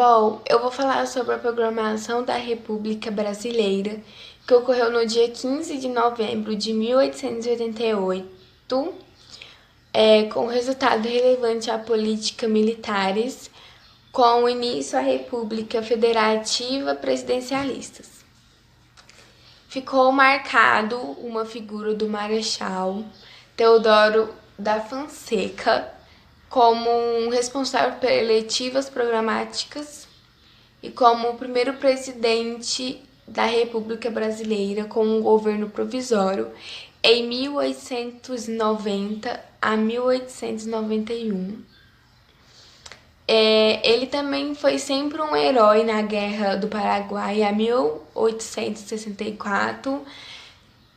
Bom, eu vou falar sobre a programação da República Brasileira, que ocorreu no dia 15 de novembro de 1888, com resultado relevante à política militares, com o início à República Federativa Presidencialistas. Ficou marcado uma figura do Marechal Deodoro da Fonseca como um responsável por eletivas programáticas e como o primeiro presidente da República Brasileira com um governo provisório em 1890 a 1891. Ele também foi sempre um herói na Guerra do Paraguai a 1864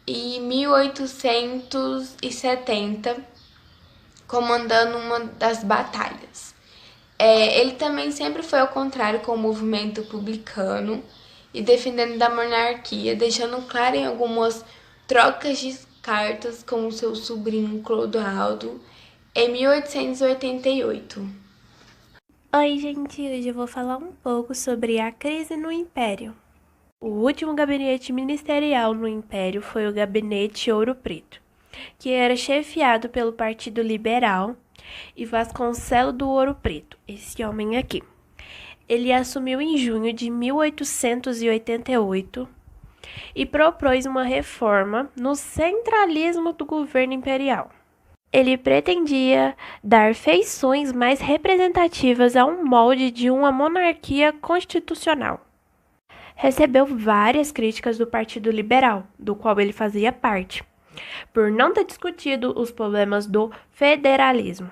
e 1870, comandando uma das batalhas. Ele também sempre foi ao contrário com o movimento republicano e defendendo da monarquia, deixando claro em algumas trocas de cartas com o seu sobrinho Clodoaldo em 1888. Oi, gente! Hoje eu vou falar um pouco sobre a crise no Império. O último gabinete ministerial no Império foi o Gabinete Ouro Preto, que era chefiado pelo Partido Liberal e Vasconcelos do Ouro Preto, esse homem aqui. Ele assumiu em junho de 1888 e propôs uma reforma no centralismo do governo imperial. Ele pretendia dar feições mais representativas a um molde de uma monarquia constitucional. Recebeu várias críticas do Partido Liberal, do qual ele fazia parte, por não ter discutido os problemas do federalismo.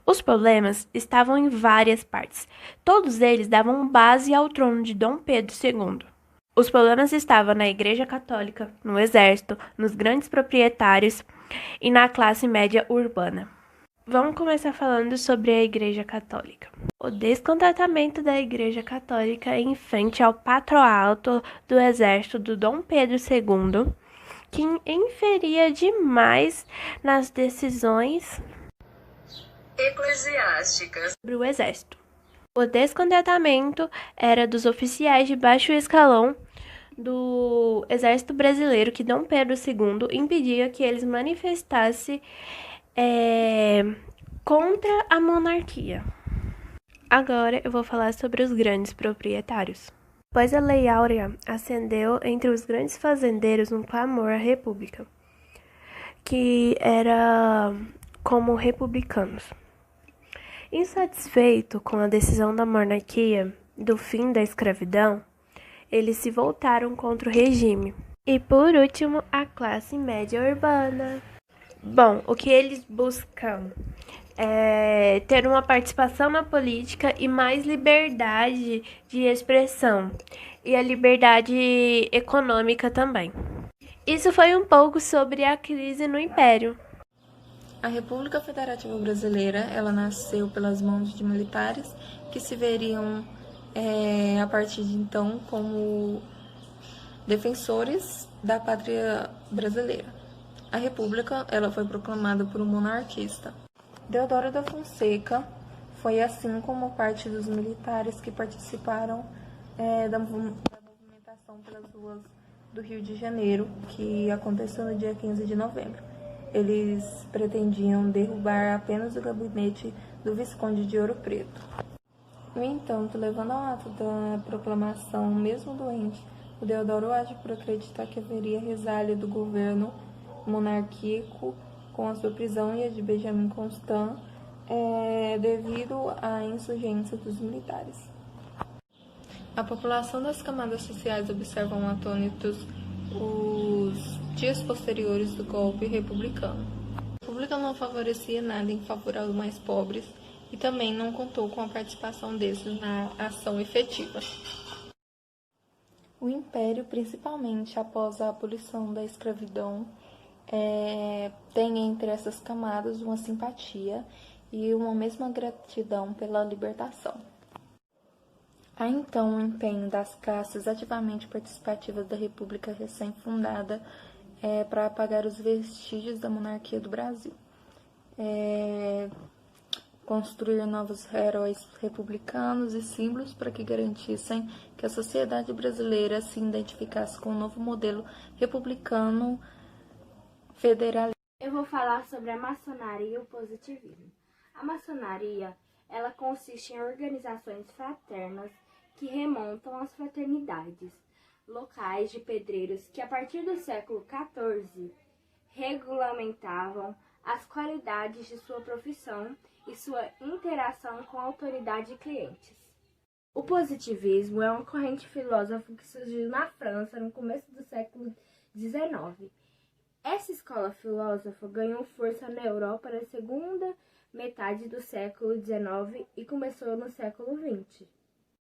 Os problemas estavam em várias partes. Todos eles davam base ao trono de Dom Pedro II. Os problemas estavam na Igreja Católica, no Exército, nos grandes proprietários e na classe média urbana. Vamos começar falando sobre a Igreja Católica. O descontentamento da Igreja Católica em frente ao patronato do Exército do Dom Pedro II, que inferia demais nas decisões eclesiásticas sobre o Exército. O descontentamento era dos oficiais de baixo escalão do Exército Brasileiro que Dom Pedro II impedia que eles manifestassem contra a monarquia. Agora eu vou falar sobre os grandes proprietários. Após a Lei Áurea, acendeu entre os grandes fazendeiros um clamor à república, que era como republicanos. Insatisfeito com a decisão da monarquia do fim da escravidão, eles se voltaram contra o regime. E por último, a classe média urbana. Bom, o que eles buscam é ter uma participação na política e mais liberdade de expressão e a liberdade econômica também. Isso foi um pouco sobre a crise no Império. A República Federativa Brasileira, ela nasceu pelas mãos de militares que se veriam a partir de então como defensores da pátria brasileira. A República, ela foi proclamada por um monarquista. Deodoro da Fonseca foi, assim como parte dos militares que participaram da movimentação pelas ruas do Rio de Janeiro, que aconteceu no dia 15 de novembro. Eles pretendiam derrubar apenas o gabinete do Visconde de Ouro Preto. No entanto, levando ao ato da proclamação, mesmo doente, o Deodoro age por acreditar que haveria resália do governo monárquico com a sua prisão e a de Benjamin Constant, devido à insurgência dos militares. A população das camadas sociais observam atônitos os dias posteriores do golpe republicano. A República não favorecia nada em favor aos mais pobres e também não contou com a participação desses na ação efetiva. O Império, principalmente após a abolição da escravidão, tem entre essas camadas uma simpatia e uma mesma gratidão pela libertação. Há então o empenho das classes ativamente participativas da República recém-fundada para apagar os vestígios da monarquia do Brasil. construir novos heróis republicanos e símbolos para que garantissem que a sociedade brasileira se identificasse com o novo modelo republicano federalista. Eu vou falar sobre a maçonaria e o positivismo. A maçonaria, ela consiste em organizações fraternas que remontam às fraternidades locais de pedreiros que, a partir do século XIV, regulamentavam as qualidades de sua profissão e sua interação com a autoridade e clientes. O positivismo é uma corrente filosófica que surgiu na França no começo do século XIX. Essa escola filosófica ganhou força na Europa na segunda metade do século XIX e começou no século XX.